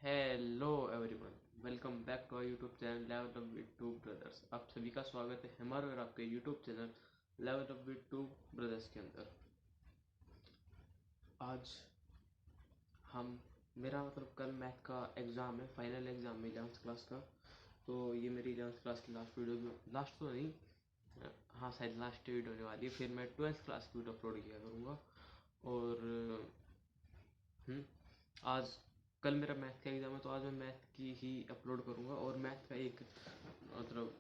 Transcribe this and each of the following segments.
Hello everyone, welcome back to our YouTube channel level up with two brothers. आप सभी का स्वागत है हमारे और आपके YouTube channel level up with two brothers के अंदर। आज हम मेरा कल मैथ का एग्ज़ाम है, फाइनल एग्ज़ाम है 11th क्लास का। तो ये मेरी 11th क्लास की लास्ट वीडियो में, लास्ट तो नहीं, हाँ शायद लास्ट वीडियो होने वाली है। फिर मैं 12th क्लास की वीडियो अपलोड किया करूँगा। और आज कल मेरा मैथ का एग्ज़ाम है, तो आज मैं मैथ की ही अपलोड करूँगा। और मैथ का एक मतलब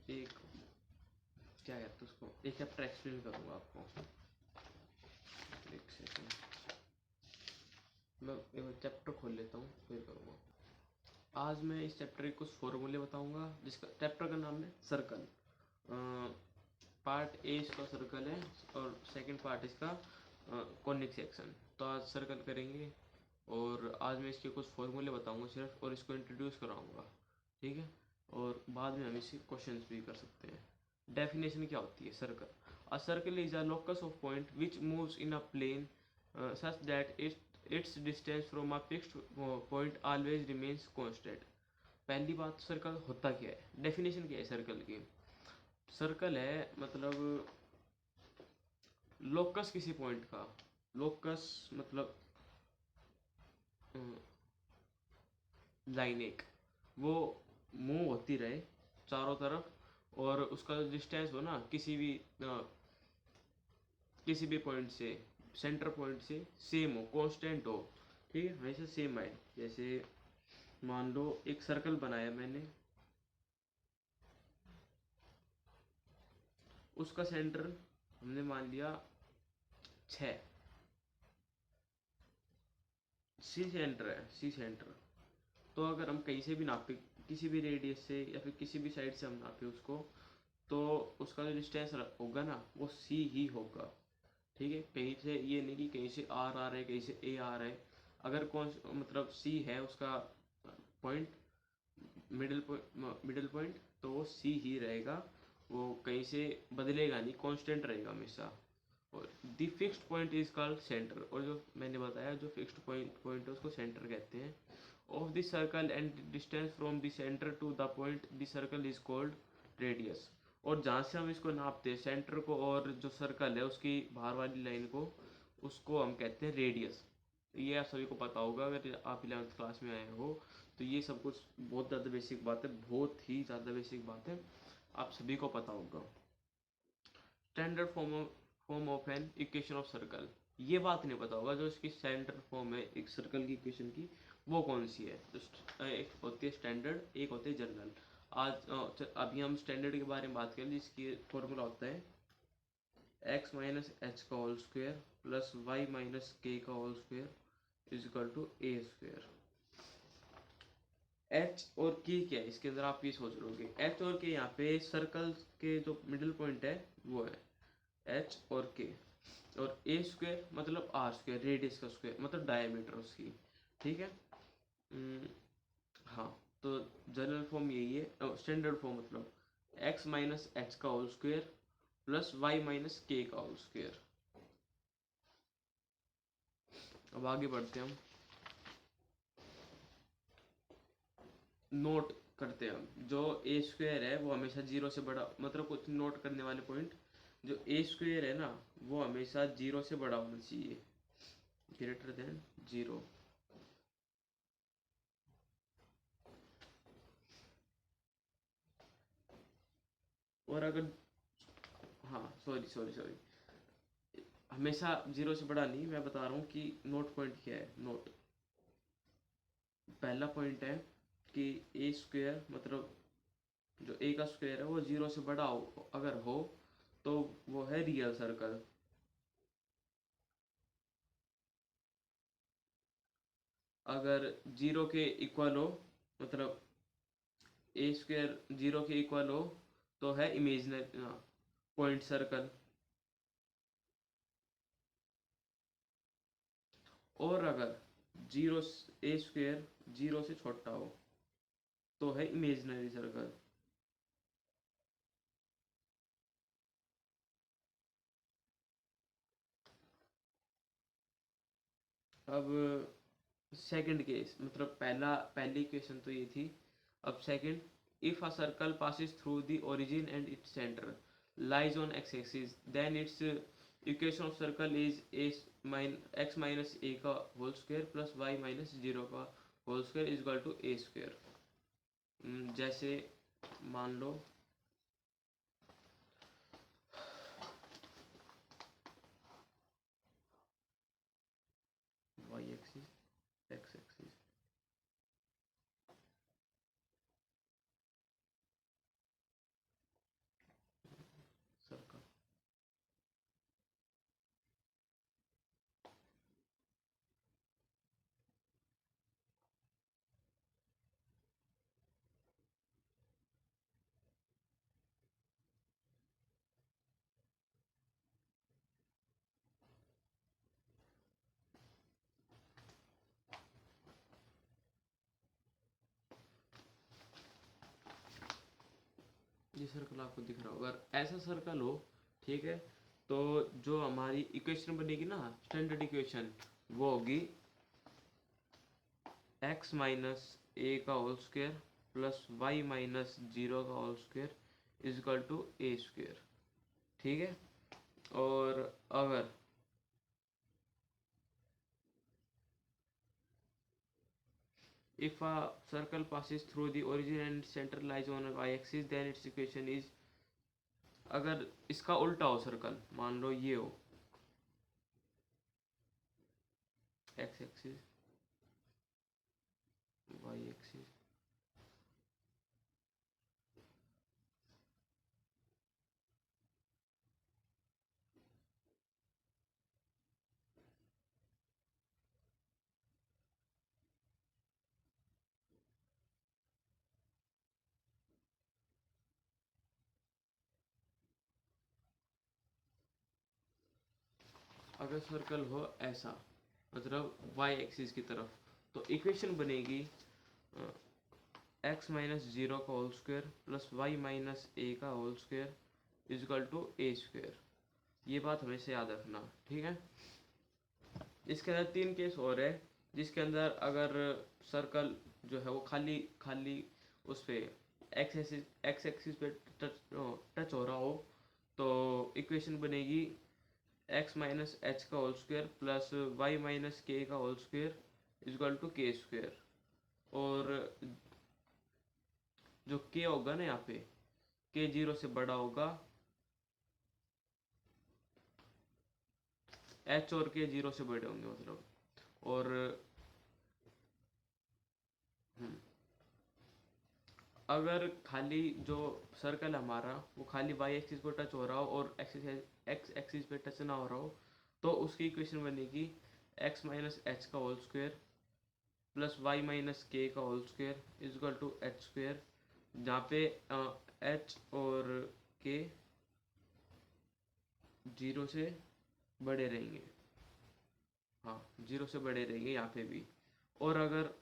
एक क्या कहते हैं उसको, एक चैप्टर एक्सप्लेन करूँगा आपको। एक सेकंड, मैं एक चैप्टर खोल लेता हूँ फिर करूँगा। आज मैं इस चैप्टर के कुछ फॉर्मूले बताऊँगा, जिसका चैप्टर का नाम है सर्कल। पार्ट ए इसका सर्कल है और सेकंड पार्ट इसका कॉनिक सेक्शन। तो आज सर्कल करेंगे और आज मैं इसके कुछ फॉर्मूले बताऊँगा सिर्फ, और इसको इंट्रोड्यूस कराऊँगा, ठीक है। और बाद में हम इसके क्वेश्चंस भी कर सकते हैं। डेफिनेशन क्या होती है circle? A circle is a locus of point which moves in a plane such that its distance from a fixed point always remains constant. पहली बात, सर्कल होता क्या है, डेफिनेशन क्या है सर्कल की? सर्कल है लोकस किसी पॉइंट का। लोकस मतलब लाइन एक, वो मूव होती रहे चारों तरफ, और उसका डिस्टेंस हो ना किसी भी पॉइंट से, सेंटर पॉइंट से सेम हो, कांस्टेंट हो, ठीक है, हमेशा सेम आए। जैसे मान लो एक सर्कल बनाया मैंने, उसका सेंटर हमने मान लिया 6, सी सेंटर है, सी सेंटर। तो अगर हम कहीं से भी नापे, किसी भी रेडियस से या फिर किसी भी साइड से हम नापे उसको, तो उसका जो डिस्टेंस होगा ना वो सी ही होगा, ठीक है। कहीं से ये नहीं कि कहीं से आर आ रहा है, कहीं से ए आ रहा है। अगर कौन सी है उसका पॉइंट, मिडिल पॉइंट, तो वो सी ही रहेगा। वो कहीं से बदलेगा नहीं, कांस्टेंट रहेगा हमेशा। और the fixed point is called centre, और जो मैंने बताया जो फिक्स्ड पॉइंट है उसको सेंटर कहते हैं। Of the circle and distance from the centre to the point the circle is called radius. और जहाँ से हम इसको नापते हैं सेंटर को, और जो सर्कल है उसकी बाहर वाली लाइन को, उसको हम कहते हैं रेडियस। ये आप सभी को पता होगा अगर आप 11th क्लास में आए हो। तो ये सब कुछ बहुत ज़्यादा बेसिक बात है, बहुत ही ज़्यादा बेसिक बात है, आप सभी को पता होगा। Standard form of an equation of circle, ये बात नहीं पता होगा जो इसकी स्टैंडर्ड फॉर्म है एक सर्कल की इक्वेशन की, वो कौन सी है। तो एक होती है स्टैंडर्ड, एक होती है जनरल। आज अभी हम स्टैंडर्ड के बारे में बात करें, जिसकी फॉर्मूला होता है एक्स माइनस एच का whole square plus Y minus K का whole square is equal to A square. H और के क्या है इसके अंदर, आप ये सोच रहे एच और के, यहाँ पे सर्कल के जो मिडिल पॉइंट है वो है एच और के। और ए स्क्वायर मतलब आर स्क्वायर, रेडियस का स्क्वायर मतलब डायमीटर उसकी, ठीक है। हम्म, हाँ। तो जनरल फॉर्म यही है, स्टैंडर्ड फॉर्म मतलब एक्स माइनस एच का whole square plus Y minus K का होल स्क्वायर। अब आगे बढ़ते हैं हम, नोट करते हैं हम। जो ए स्क्वायर है वो हमेशा जीरो से बड़ा, मतलब कुछ नोट करने वाले पॉइंट, जो ए स्क्वायर है ना वो हमेशा जीरो से बड़ा होना चाहिए, ग्रेटर देन जीरो। और अगर, हाँ सॉरी सॉरी सॉरी, हमेशा जीरो से बड़ा नहीं, मैं बता रहा हूँ कि नोट पॉइंट क्या है। नोट, पहला पॉइंट है कि ए स्क्वायर मतलब जो ए का स्क्वायर है वो जीरो से बड़ा हो, अगर हो तो वो है रियल सर्कल। अगर जीरो के इक्वल हो, मतलब ए स्क्वायर जीरो के इक्वल हो, तो है इमेजिनरी पॉइंट सर्कल। और अगर जीरो, ए स्क्वायर जीरो से छोटा हो, तो है इमेजिनरी सर्कल। अब सेकंड केस मतलब पहली इक्वेशन तो ये थी। अब second, if a circle passes through the origin and its centre lies on x axis then its equation of circle is x minus a का whole square plus Y minus zero का whole square is equal to A square. जैसे मान लो y axis x axis circle, ये circle आपको दिख रहा होगा। अगर ऐसा सर्कल हो, ठीक है, तो जो हमारी इक्वेशन बनेगी ना स्टैंडर्ड इक्वेशन, वो होगी एक्स माइनस ए का whole square plus Y minus zero का whole square is equal to A square. ठीक है, और अगर if a circle passes through the origin and center lies on a y-axis then its equation is, अगर इसका उल्टा हो सर्कल, मान लो ये हो x एक्सिस y एक्सिस, अगर सर्कल हो ऐसा मतलब y एक्सिस की तरफ, तो इक्वेशन बनेगी x माइनस जीरो का whole square plus Y minus a का whole square is equal to A square. ये बात हमेशा याद रखना, ठीक है। इसके अंदर तीन केस और है, जिसके अंदर अगर सर्कल जो है वो खाली खाली उस पे एक्स एक्सिस पे टच हो रहा हो, तो इक्वेशन बनेगी एक्स माइनस एच का whole square plus Y minus K का whole square is equal to K square. और जो के होगा ना यहाँ पे, के जीरो से बड़ा होगा, एच और के जीरो से बड़े होंगे मतलब। और अगर खाली जो सर्कल हमारा वो खाली वाई एक्सिस को टच हो रहा हो और एक्स एक्सिस पे टच ना हो रहा हो, तो उसकी इक्वेशन बनेगी एक्स माइनस एच का whole square plus Y minus K का whole square is equal to H square, जहाँ पे एच और के जीरो से बड़े रहेंगे। हाँ, जीरो से बड़े रहेंगे यहाँ पे भी। और अगर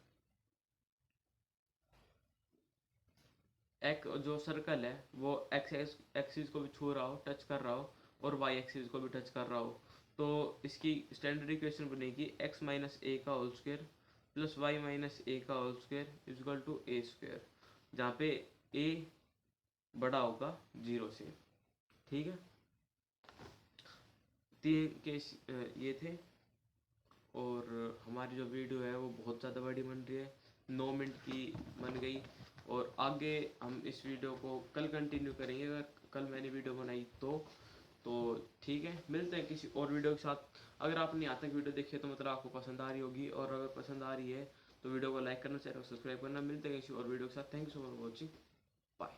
एक जो सर्कल है वो एक्स एक्सिस को भी छू रहा हो, टच कर रहा हो, और वाई एक्सिस को भी टच कर रहा हो, तो इसकी स्टैंडर्ड इक्वेशन बनेगी एक्स माइनस ए का whole square plus Y minus a का whole square is equal to A square, जहाँ पे ए बड़ा होगा जीरो से। ठीक है, तीन केस ये थे। और हमारी जो वीडियो है वो बहुत ज़्यादा बड़ी बन रही है, 9 मिनट की बन गई। और आगे हम इस वीडियो को कल कंटिन्यू करेंगे, अगर कल मैंने वीडियो बनाई तो ठीक है, मिलते हैं किसी और वीडियो के साथ। अगर आपने यहाँ तक वीडियो देखी है तो मतलब आपको पसंद आ रही होगी, और अगर पसंद आ रही है तो वीडियो को लाइक करना, चैनल को सब्सक्राइब करना। मिलते हैं किसी और वीडियो के साथ। Thank you so much for watching, bye.